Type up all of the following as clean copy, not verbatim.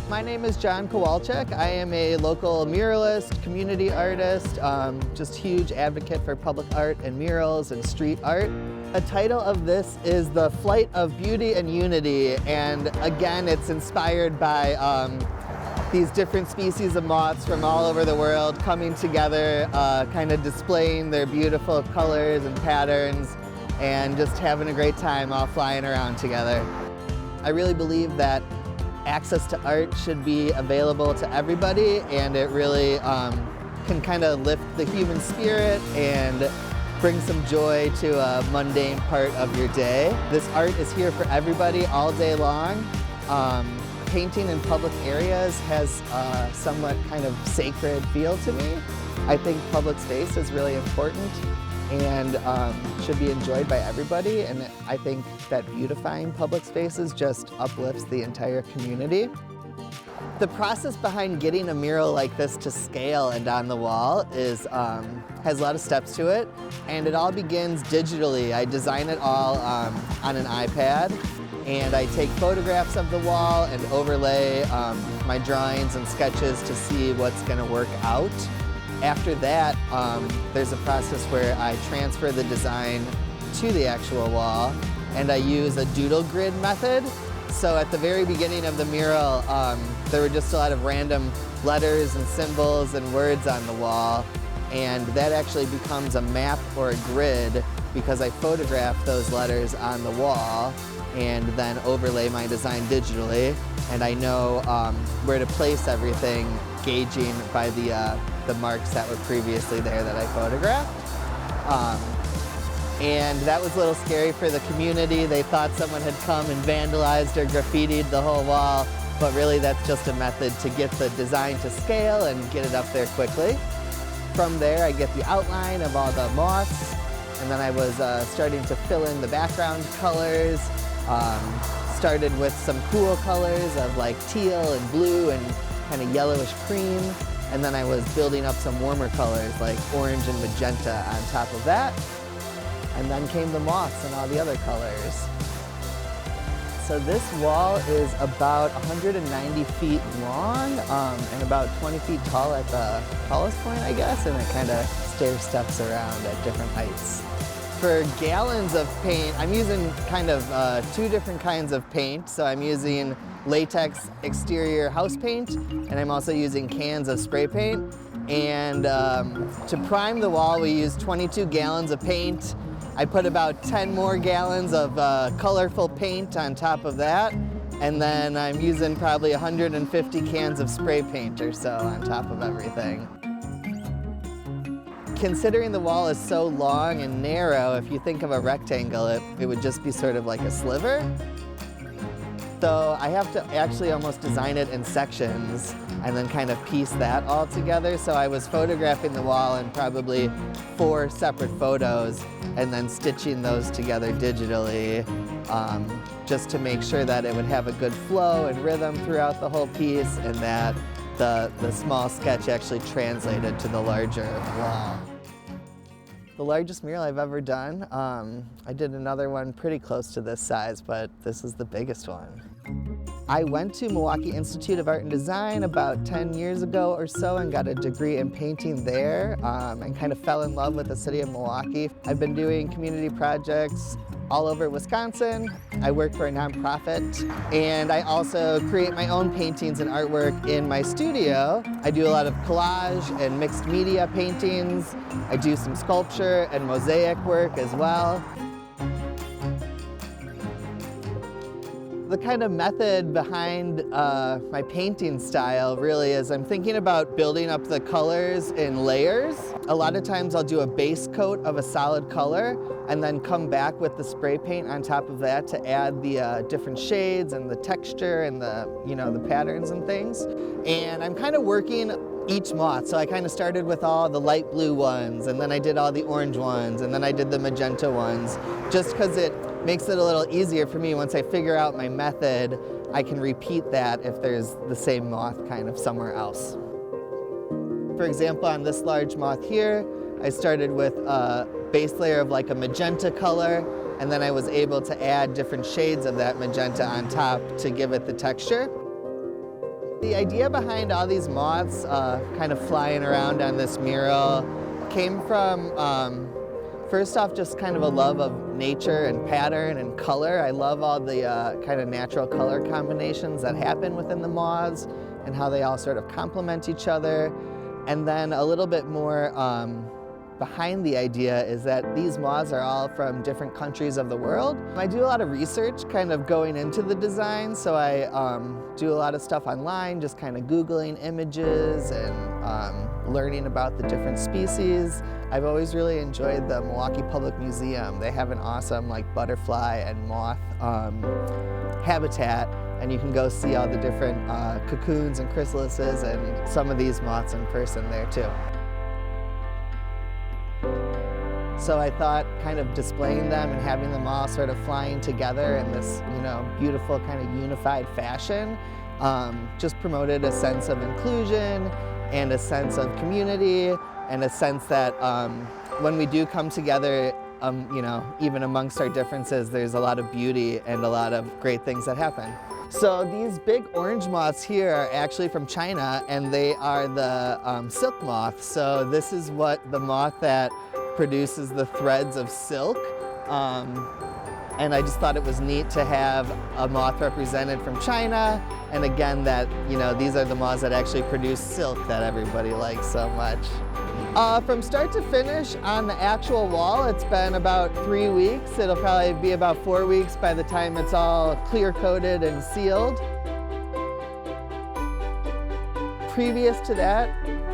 My name is John Kowalczyk. I am a local muralist, community artist, just huge advocate for public art and murals and street art. The title of this is The Flight of Beauty and Unity, and again it's inspired by these different species of moths from all over the world coming together, kind of displaying their beautiful colors and patterns and just having a great time all flying around together. I really believe that access to art should be available to everybody, and it really can kind of lift the human spirit and bring some joy to a mundane part of your day. This art is here for everybody all day long. Painting in public areas has a somewhat kind of sacred feel to me. I think public space is really important and should be enjoyed by everybody, and I think that beautifying public spaces just uplifts the entire community. The process behind getting a mural like this to scale and on the wall is, has a lot of steps to it, and it all begins digitally. I design it all on an iPad, and I take photographs of the wall and overlay my drawings and sketches to see what's going to work out. After that, there's a process where I transfer the design to the actual wall, and I use a doodle grid method. So at the very beginning of the mural, there were just a lot of random letters and symbols and words on the wall, and that actually becomes a map or a grid because I photograph those letters on the wall and then overlay my design digitally, and I know where to place everything, gauging by the marks that were previously there that I photographed. And that was a little scary for the community. They thought someone had come and vandalized or graffitied the whole wall, but really that's just a method to get the design to scale and get it up there quickly. From there I get the outline of all the moths, and then I was starting to fill in the background colors. Started with some cool colors of like teal and blue and kind of yellowish cream, and then I was building up some warmer colors like orange and magenta on top of that, and then came the moths and all the other colors. So this wall is about 190 feet long and about 20 feet tall at the tallest point, I guess, and it kind of stair steps around at different heights. For gallons of paint, I'm using kind of two different kinds of paint. So I'm using latex exterior house paint, and I'm also using cans of spray paint. And to prime the wall, we use 22 gallons of paint. I put about 10 more gallons of colorful paint on top of that. And then I'm using probably 150 cans of spray paint or so on top of everything. Considering the wall is so long and narrow, if you think of a rectangle, it would just be sort of like a sliver. So I have to actually almost design it in sections and then kind of piece that all together. So I was photographing the wall in probably 4 separate photos and then stitching those together digitally just to make sure that it would have a good flow and rhythm throughout the whole piece, and that the small sketch actually translated to the larger wall. The largest mural I've ever done, I did another one pretty close to this size, but this is the biggest one. I went to Milwaukee Institute of Art and Design about 10 years ago or so and got a degree in painting there and kind of fell in love with the city of Milwaukee. I've been doing community projects all over Wisconsin. I work for a nonprofit, and I also create my own paintings and artwork in my studio. I do a lot of collage and mixed media paintings. I do some sculpture and mosaic work as well. The kind of method behind my painting style really is I'm thinking about building up the colors in layers. A lot of times I'll do a base coat of a solid color and then come back with the spray paint on top of that to add the different shades and the texture and the patterns and things. And I'm kind of working each moth. So I kind of started with all the light blue ones, and then I did all the orange ones, and then I did the magenta ones, just because it makes it a little easier for me. Once I figure out my method, I can repeat that if there's the same moth kind of somewhere else. For example, on this large moth here, I started with a base layer of like a magenta color, and then I was able to add different shades of that magenta on top to give it the texture. The idea behind all these moths kind of flying around on this mural came from, first off, just kind of a love of nature and pattern and color. I love all the kind of natural color combinations that happen within the moths and how they all sort of complement each other. And then a little bit more behind the idea is that these moths are all from different countries of the world. I do a lot of research kind of going into the design, so I do a lot of stuff online, just kind of Googling images and learning about the different species. I've always really enjoyed the Milwaukee Public Museum. They have an awesome like butterfly and moth habitat, and you can go see all the different cocoons and chrysalises and some of these moths in person there too. So I thought kind of displaying them and having them all sort of flying together in this, beautiful kind of unified fashion just promoted a sense of inclusion and a sense of community and a sense that when we do come together, even amongst our differences, there's a lot of beauty and a lot of great things that happen. So these big orange moths here are actually from China, and they are the silk moth. So this is what the moth that produces the threads of silk. And I just thought it was neat to have a moth represented from China, and again that, these are the moths that actually produce silk that everybody likes so much. From start to finish on the actual wall, it's been about 3 weeks. It'll probably be about 4 weeks by the time it's all clear coated and sealed. Previous to that,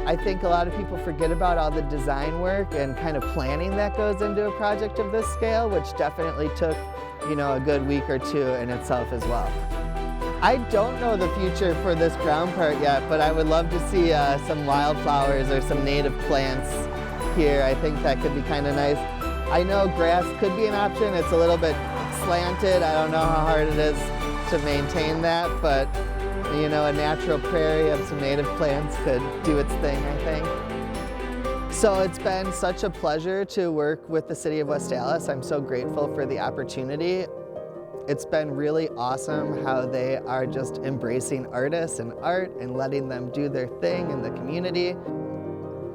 I think a lot of people forget about all the design work and kind of planning that goes into a project of this scale, which definitely took, a good week or two in itself as well. I don't know the future for this ground part yet, but I would love to see some wildflowers or some native plants here. I think that could be kind of nice. I know grass could be an option. It's a little bit slanted. I don't know how hard it is to maintain that, but a natural prairie of some native plants could do its thing, I think. So it's been such a pleasure to work with the City of West Allis. I'm so grateful for the opportunity. It's been really awesome how they are just embracing artists and art and letting them do their thing in the community.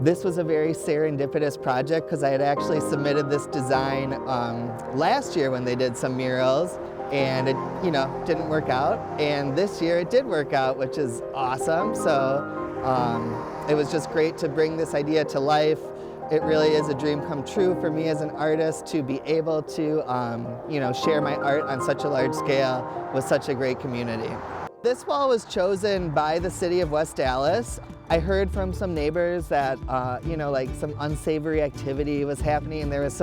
This was a very serendipitous project because I had actually submitted this design last year when they did some murals, and it didn't work out. And this year it did work out, which is awesome. So it was just great to bring this idea to life. It really is a dream come true for me as an artist to be able to share my art on such a large scale with such a great community. This wall was chosen by the City of West Allis. I heard from some neighbors that like some unsavory activity was happening, and there was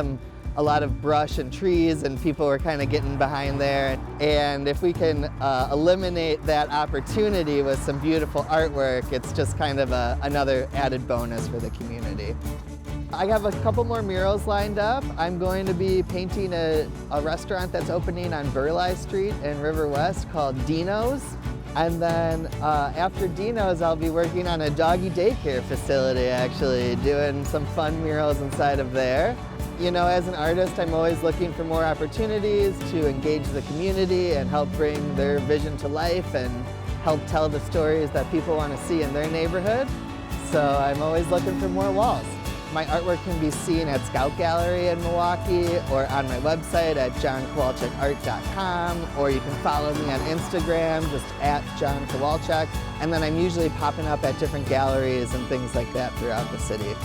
a lot of brush and trees, and people were kind of getting behind there. And if we can eliminate that opportunity with some beautiful artwork, it's just kind of another added bonus for the community. I have a couple more murals lined up. I'm going to be painting a restaurant that's opening on Burleigh Street in River West called Dino's. And then after Dino's, I'll be working on a doggy daycare facility, actually, doing some fun murals inside of there. As an artist, I'm always looking for more opportunities to engage the community and help bring their vision to life and help tell the stories that people want to see in their neighborhood. So I'm always looking for more walls. My artwork can be seen at Scout Gallery in Milwaukee or on my website at johnkowalczykart.com, or you can follow me on Instagram, just at John Kowalczyk. And then I'm usually popping up at different galleries and things like that throughout the city.